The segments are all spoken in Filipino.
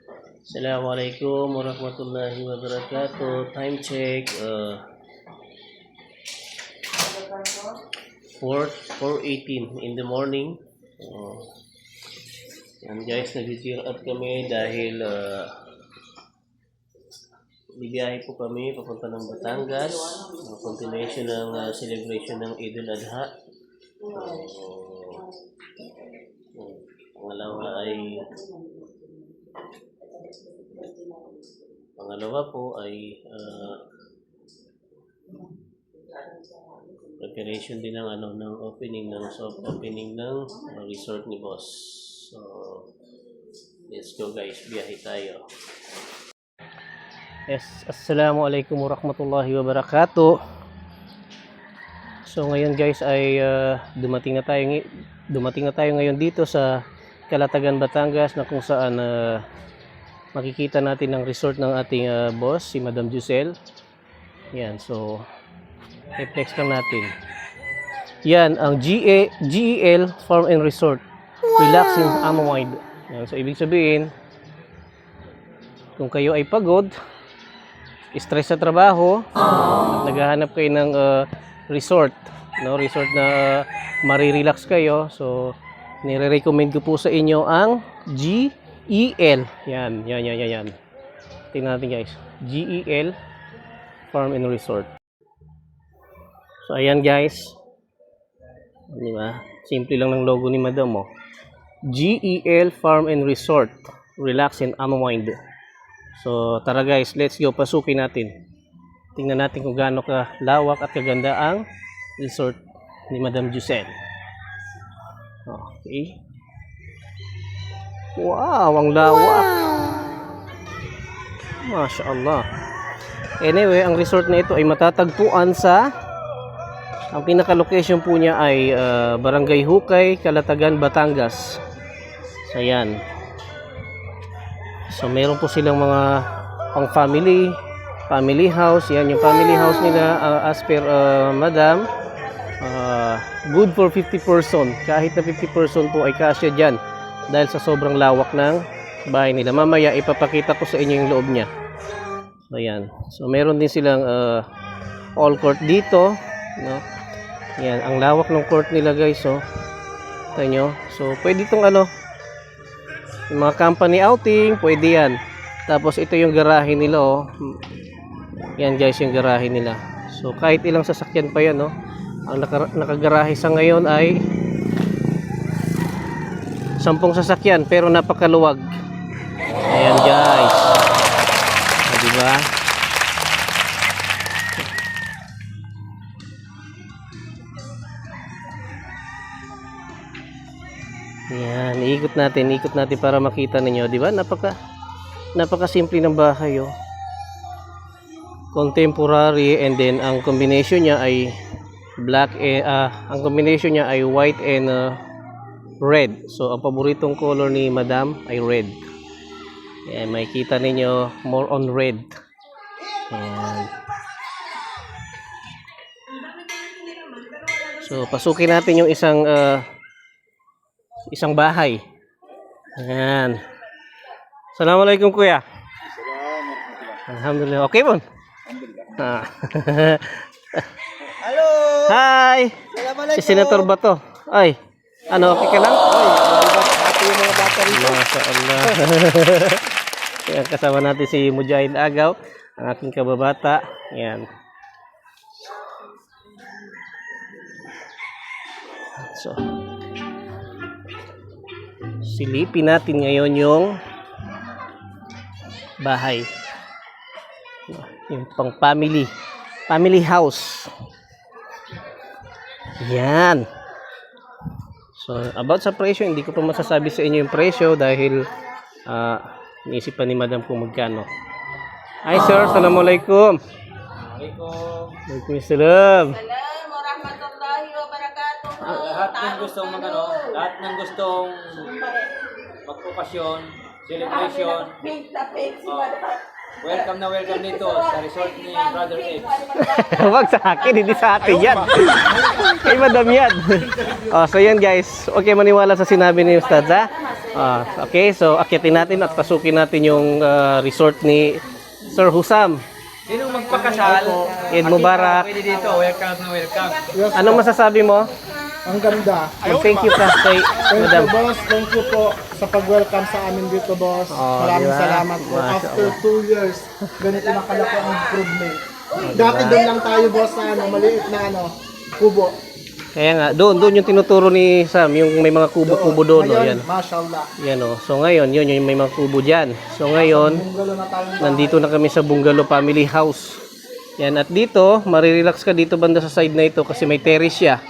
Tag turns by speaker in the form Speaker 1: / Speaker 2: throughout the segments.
Speaker 1: Assalamualaikum warahmatullahi wabarakatuh. Time check. 4:18 in the morning. Yan guys, nag-cheer up kami dahil bibiyahe po kami papunta ng Batangas. Continuation ng celebration ng Eid al-Adha. Pangalawa po ay preparation din ng ng opening ng soft opening ng resort ni boss. So let's go guys, biyahe tayo. Yes, assalamualaikum warahmatullahi wabarakatuh. So ngayon guys ay dumating na tayo ngayon dito sa Calatagan, Batangas, na kung saan makikita natin ang resort ng ating boss, si Madam Jusel. Yan, so i-flex lang natin. Yan ang GEL Farm and Resort. Relaxing Unwind. Yan, so ibig sabihin, kung kayo ay pagod, stress sa trabaho, at naghahanap kayo ng resort, resort na marirelax kayo, so nire-recommend ko po sa inyo ang GEL. Yan. Tingnan natin guys. GEL Farm and Resort. So ayan guys. Di ba? Simple lang ng logo ni Madam, oh. GEL Farm and Resort. Relax and Unwind. So tara guys, let's go. Pasukin natin. Tingnan natin kung gaano ka lawak at kaganda ang resort ni Madam Jusel. Okay. Wow, ang lawak. Masya Allah. Anyway, ang resort na ito ay matatagpuan sa, ang pinaka-location po niya ay Barangay Hukay, Calatagan, Batangas. So yan. So meron po silang mga pang family house. Yan yung family house nila, as per Madam. Good for 50 person. Kahit na 50 person po ay kasya dyan dahil sa sobrang lawak ng bahay nila. Mamaya ipapakita ko sa inyo yung loob niya. Ayan. So meron din silang all court dito, no? Yan, ang lawak ng court nila guys, oh. Ito nyo. So pwede itong yung mga company outing, pwede yan. Tapos ito yung garahe nila, oh. Yan guys, yung garahe nila. So kahit ilang sasakyan pa yan, oh. Ang nakagarahe sa ngayon ay 10 sasakyan, pero napakaluwag. Ayan guys. Diba? Ayan, ikot natin para makita ninyo, diba? Napaka simple ng bahay, oh. Contemporary, and then ang combination niya ay ang combination niya ay white and red. So ang paboritong color ni Madam ay red. Ayan, makikita ninyo more on red. Ayan. So pasukin natin yung isang bahay. Ayan. Assalamualaikum kuya. Alhamdulillah. Okay po.
Speaker 2: Halo.
Speaker 1: Hi. Si Senator Bato. Ay. Okay ka lang?
Speaker 2: Happy yung mga bata rito.
Speaker 1: Masya Allah. Ayan, kasama natin si Mujahid Agaw, ang aking kababata. Ayan. So, silipin natin ngayon yung bahay. Yung pang family house. Yan. So, about sa presyo, hindi ko pa masasabi sa inyo yung presyo dahil iniisipan ni Madam kung magkano. Hi sir, assalamualaikum. Waalaikumsalam.
Speaker 3: Assalamualaikum warahmatullahi wabarakatuh.
Speaker 2: Lahat ng gustong magpapasyon, celebration. Welcome dito sa resort ni Brother X.
Speaker 1: Wag sa akin, hindi sa atin yan. Kay Madam yan. So yan guys, okay maniwala sa sinabi ni Ustad, ha? Okay, so akyatin natin at pasukin natin yung resort ni Sir Husam.
Speaker 2: Sino magpakasal?
Speaker 1: Eid Mubarak.
Speaker 2: Pwede dito. Welcome na welcome.
Speaker 4: Yes,
Speaker 1: Anong masasabi mo?
Speaker 4: ang ganda.
Speaker 1: Thank you ka kay
Speaker 4: Thank
Speaker 1: Madam.
Speaker 4: you, boss. Thank you po sa pag-welcome sa amin dito, boss.
Speaker 1: Oh,
Speaker 4: Maraming
Speaker 1: diba?
Speaker 4: salamat po.
Speaker 1: Masya
Speaker 4: After
Speaker 1: Allah.
Speaker 4: 2 years, ganito na kalaki ang improvement. Dati doon lang tayo, boss, na maliit na kubo.
Speaker 1: Kaya nga, doon yung tinuturo ni Sam, yung may mga kubo-kubo doon. Oh, yan.
Speaker 4: Ngayon, mashallah.
Speaker 1: Yan oh. So ngayon, yun yung may mga kubo dyan. So ngayon,
Speaker 4: Bungalo na tayo.
Speaker 1: nandito na kami sa Bungalow Family House. Yan, at dito, marirelax ka dito banda sa side na ito kasi may terrace siya.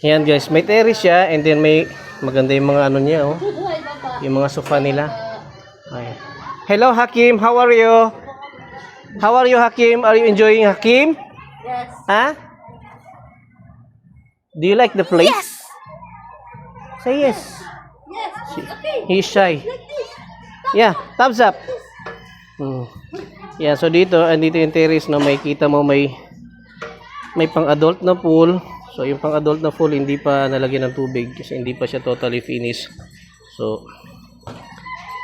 Speaker 1: Yan guys, may terrace siya and then may maganda yung mga ano niya oh. Yung mga sofa nila. Ayan. Hello Hakim, how are you? How are you Hakim? Are you enjoying Hakim?
Speaker 3: Yes.
Speaker 1: Huh? Do you like the place?
Speaker 3: Yes.
Speaker 1: Say yes.
Speaker 3: Yes. Okay.
Speaker 1: He's shy. Yeah, thumbs up. Hmm. Yeah, so dito, andito yung terrace na may kita mo may pang-adult na pool. So yung pang-adult na pool hindi pa nalagyan ng tubig kasi hindi pa siya totally finished. So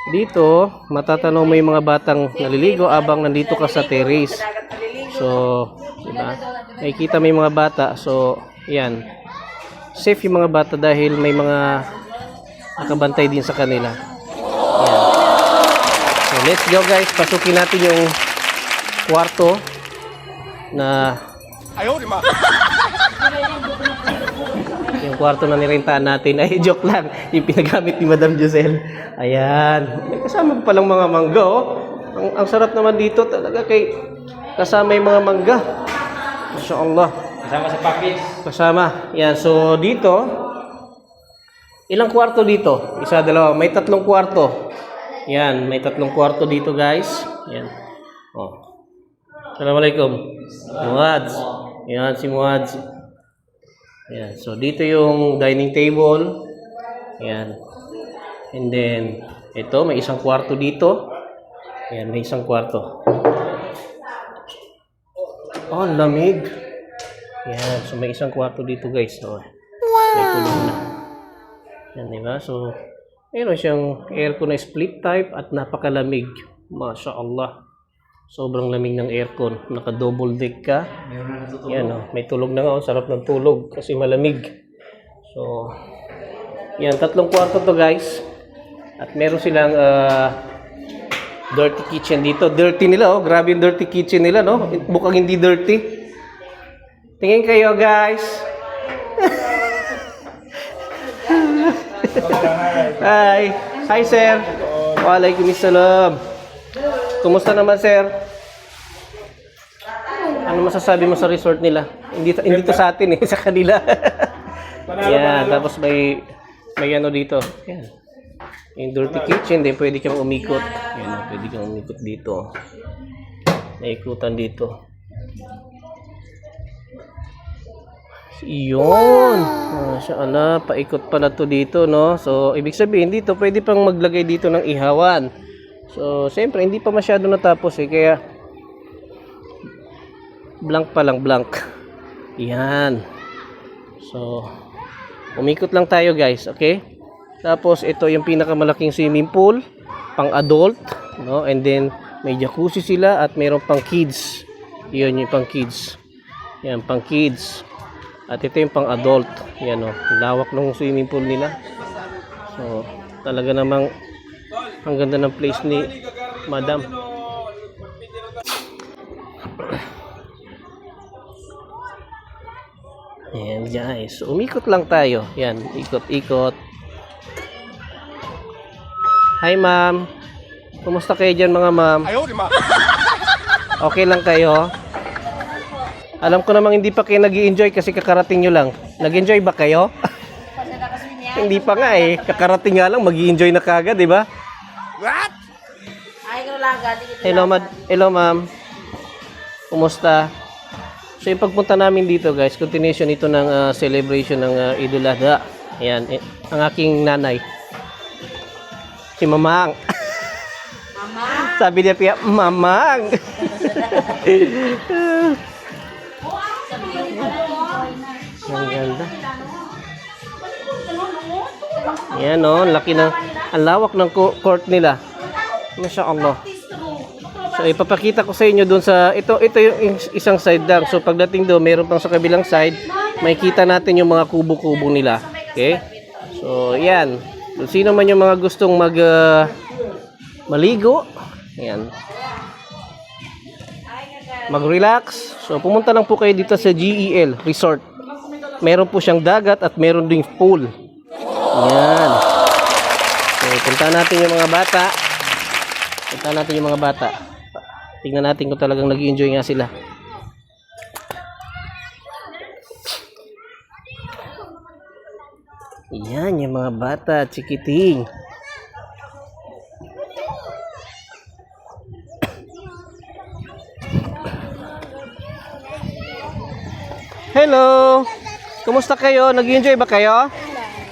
Speaker 1: dito, matatanaw mo yung mga batang naliligo abang nandito ka sa terrace. So, diba? Makikita mo yung mga bata. So, yan. Safe yung mga bata dahil may mga nakabantay din sa kanila. Yan. So, let's go guys. Pasukin natin yung kwarto na yung kwarto na nirentahan natin. Ay, joke lang. Yung pinagamit ni Madam Giselle. Ayan. May kasama pa palang mga mangga, oh. Ang sarap naman dito talaga kay kasama yung mga mangga. Masya Allah.
Speaker 2: Kasama sa package.
Speaker 1: Kasama. Yan. So, dito, ilang kwarto dito? Isa, dalawa. May 3 kwarto. Yan. May 3 kwarto dito, guys. Yan. Oh. Assalamualaikum. Muads. Yan, si Muads. Yan. So, dito yung dining table. Yan. And then, ito, may isang kwarto dito. Yan, may isang kwarto. Oh, lamig. Yan. So, may isang kwarto dito, guys. So, may tulog na. Yan, diba? So, mayroon siyang aircon na split type at napakalamig. Masya Allah. Sobrang lamig ng aircon. Naka-double deck ka. Yan, oh. May tulog na nga. Oh. Sarap ng tulog kasi malamig. So, yan. 3 kwarto to, guys. At meron silang dirty kitchen dito. Dirty nila, oh. Grabe yung dirty kitchen nila, no? Mukhang hindi dirty. Tingin kayo, guys. Hi. Hi, sir. Waalaikumsalam. Kumusta naman, sir? Ano masasabi mo sa resort nila? Hindi to sa atin eh, sa kanila. Yan, tapos may ano dito. Yan. Yung dirty kitchen, din pwede kang umikot. Yan, pwede kang umikot dito. Naikutan dito. Iyon. Masya Allah, paikot pala to dito, no? So, ibig sabihin dito, pwede pang maglagay dito ng ihawan. So, siyempre, hindi pa masyado natapos eh, kaya blank pa lang, blank. Yan. So, umikot lang tayo guys, okay? Tapos, ito yung pinakamalaking swimming pool, pang adult, no? And then, may jacuzzi sila at mayroon pang kids. Yun yung pang kids. Yan, pang kids. At ito yung pang adult. Yan o, lawak ng swimming pool nila. So, talaga namang ang ganda ng place ni Madam. Ayan guys, umikot lang tayo. Yan, ikot-ikot. Hi ma'am. Kumusta kayo dyan mga ma'am? Okay lang kayo? Alam ko namang hindi pa kayo nag-i-enjoy kasi kakarating nyo lang. Nag-enjoy ba kayo? Hindi pa nga eh. Kakarating nga lang, mag-i-enjoy na kagad, di ba?
Speaker 3: Ay, kailangan.
Speaker 1: Hello ma'am. Kumusta? So yung pagpunta namin dito guys, continuation ito ng celebration ng Idul Adha. Ayan, ang aking nanay. Si Mamang.
Speaker 3: Mama.
Speaker 1: Sabi niya Pia, Mamang. Ang ganda. Ayan o, laki ng, ang lawak ng court nila. Masya Allah. So ipapakita ko sa inyo doon sa, ito yung isang side lang. So pagdating doon, meron pang sa kabilang side, makikita natin yung mga kubo-kubo nila. Okay? So yan. Kung sino man yung mga gustong maligo, ayan. Mag-relax. So pumunta lang po kayo dito sa GEL Resort. Meron po siyang dagat at meron ding pool. Ayan. So punta natin yung mga bata. Punta natin yung mga bata. Tingnan natin kung talagang nag-enjoy nga sila. Ayan yung mga bata, chikiting. Hello! Kumusta kayo? Nag-enjoy ba kayo?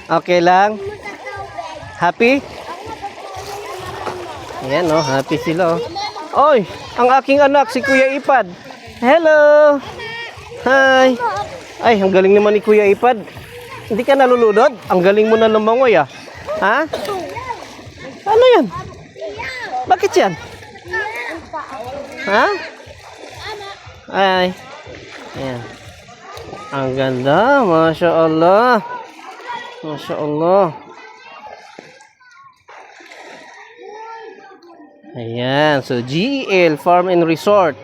Speaker 1: Okay lang? Happy? Ayan oh, happy sila oh. Oy, ang aking anak, si Kuya Ipad. Hello! Hi! Ay, ang galing naman ni Kuya Ipad. Hindi ka nalulunod? Ang galing mo na lumangoy ah. Ha? Ano yan? Bakit yan? Ha? Ay. Ayan. Ang ganda, Masya Allah. Masya Allah. Ayan, so GEL Farm and Resort.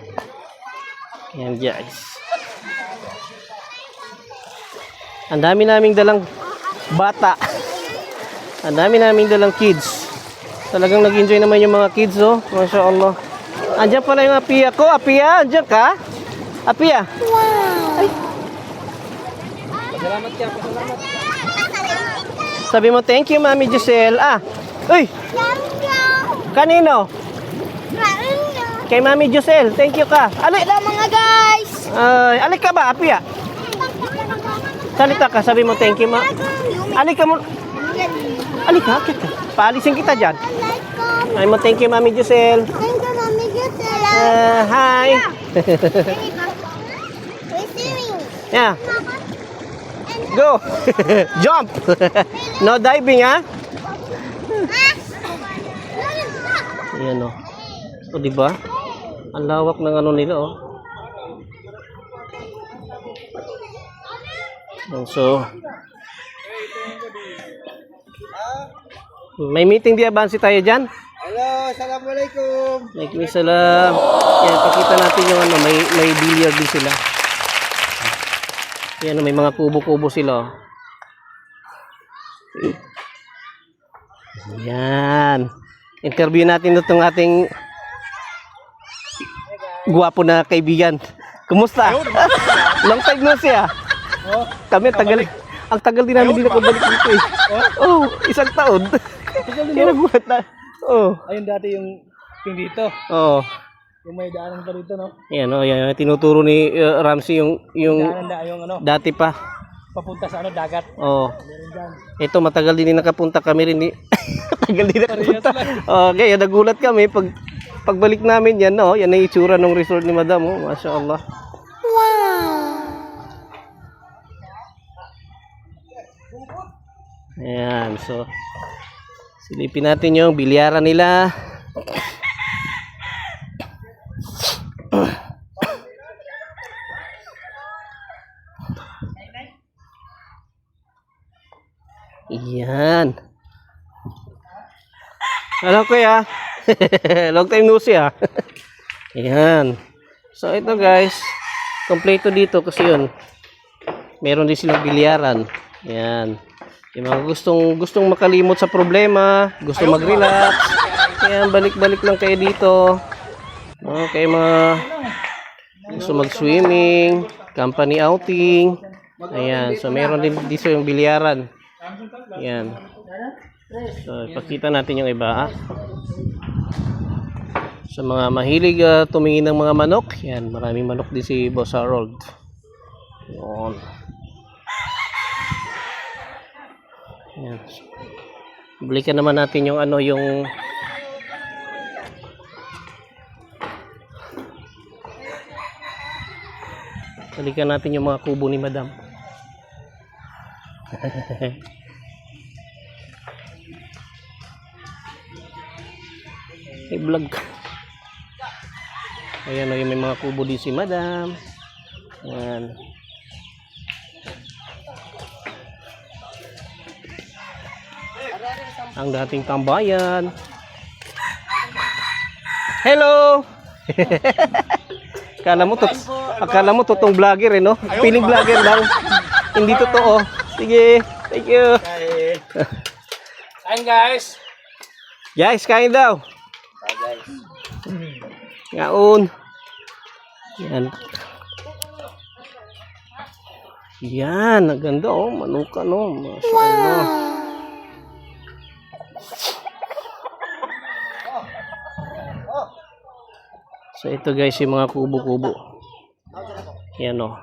Speaker 1: Ayan guys. Ang dami naming dalang bata. Ang dami naming dalang kids. Talagang nag-enjoy naman yung mga kids oh. Masya Allah. Andiyan pala yung Apia ko. Apia, andiyan ka? Apia. Wow. Ay.
Speaker 2: Salamat ka, salamat.
Speaker 1: Sabi mo, thank you, Mami Giselle. Ah, uy! Kanino? Kay Mami Giselle, thank you ka. Alik!
Speaker 3: Hello mga guys!
Speaker 1: Alik ka ba, Apia? Salita ka, sabi mo, thank you, Ma. Alik ka mo. Alik ka, akit ka. Paalisin kita dyan. Sabi mo, thank you, Mami Giselle.
Speaker 3: Thank you, Mami Giselle.
Speaker 1: Hi! Yeah. Go! Jump! No diving, ha? Ayan, oh. O, diba? Ang lawak ng ano nila, oh. So, may meeting di abansi tayo dyan?
Speaker 4: Hello, assalamualaikum.
Speaker 1: Alaikum salam. Yan, pakita natin yung ano, may billiard din sila. Yan, may mga kubo-kubo sila. Yan. Interview natin itong ating gwapo na kaibigan. Kumusta? Long time no siya. Kami ang tagal din namin din nakabalik dito eh. Oh, isang taon. Kaya nagulat na. Oh.
Speaker 2: Ayun dati yung dito.
Speaker 1: Oh.
Speaker 2: Yung may daanan pa dito, no?
Speaker 1: Yan, oh, yan. Tinuturo ni Ramsey yung
Speaker 2: Yung ano,
Speaker 1: dati pa.
Speaker 2: papunta sa ano, dagat.
Speaker 1: Oh.
Speaker 2: Meron dyan.
Speaker 1: Ito, matagal din nakapunta kami rin. Matagal din nakapunta. Okay, nagulat kami. Pagbalik namin yan, no? Yan ang itsura ng resort ni Madam. Oh, Masya Allah. Ayan, so silipin natin yung bilyaran nila. Iyan. Hello kuya. Long time no see ah. Ayan. So ito guys, kompleto dito kasi yun. Meron din silang bilyaran. Ayan. Yung mga gustong makalimot sa problema, gusto mag-relax. Ayan, balik-balik lang kayo dito. Okay, mga gusto mag-swimming, company outing. Ayan, so meron din dito yung bilyaran. Ayan. So, ipakita natin yung iba. Sa mga mahilig tumingin ng mga manok, yan, maraming manok din si Boss Harold. Ayan. Ayan. Balikan naman natin yung ano, yung balikan natin yung mga kubo ni Madam. I-vlog ka. Ayan o, yung may mga kubo din si Madam. Ayan. Ang dating tambayan. Hello! akala mo totoong vlogger no? Piling vlogger lang. Hindi totoo. Sige, thank you.
Speaker 2: Kain guys.
Speaker 1: Guys, kain daw. Ngaon. Yan. Yan, ang ganda oh, manuka no. Masyaallah. So ito guys, yung mga kubo-kubo. Yan oh.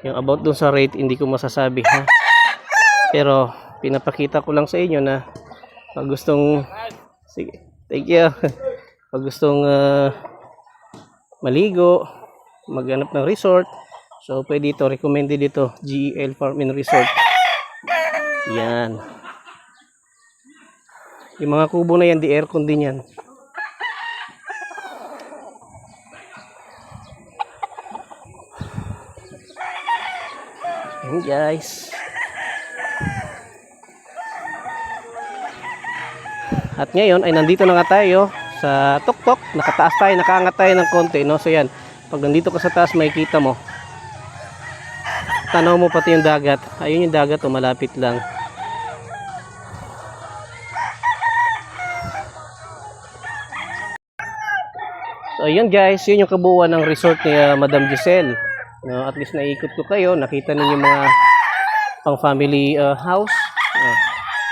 Speaker 1: Yung about dun sa rate, hindi ko masasabi ha. Pero pinapakita ko lang sa inyo na pag gustong, sige, thank you. Pag gustong maligo, maghanap ng resort, so pwede ito, recommended dito, GEL Farm and Resort. Yan. Yung mga kubo na yan, di aircon din yan. Yan guys. At ngayon ay nandito na nga tayo sa tuktok. Nakataas tayo, nakaangat tayo ng konti, no? So yan, pag nandito ka sa taas, makikita mo. Tanaw mo pati yung dagat. Ayun yung dagat, malapit lang. So ayun guys, yun yung kabuuan ng resort ni Madam Giselle. No, at least naikot ko kayo, nakita ninyo mga pang family house.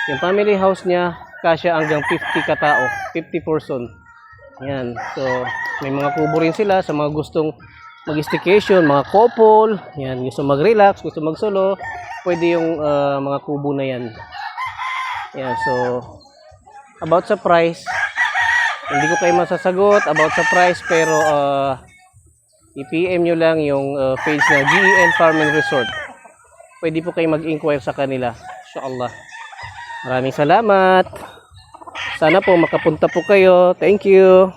Speaker 1: Yung family house niya, kasya hanggang 50 katao, 50 person. Yan. So, may mga kubo rin sila sa mga gustong mag-staycation, mga couple, yan, gusto mag-relax, gusto mag-solo, pwede yung mga kubo na yan. Yan, so about sa price, hindi ko kayo masasagot about sa price, pero i-PM nyo lang yung page na GEL Farm and Resort. Pwede po kayo mag-inquire sa kanila. Inshallah. Maraming salamat. Sana po makapunta po kayo. Thank you.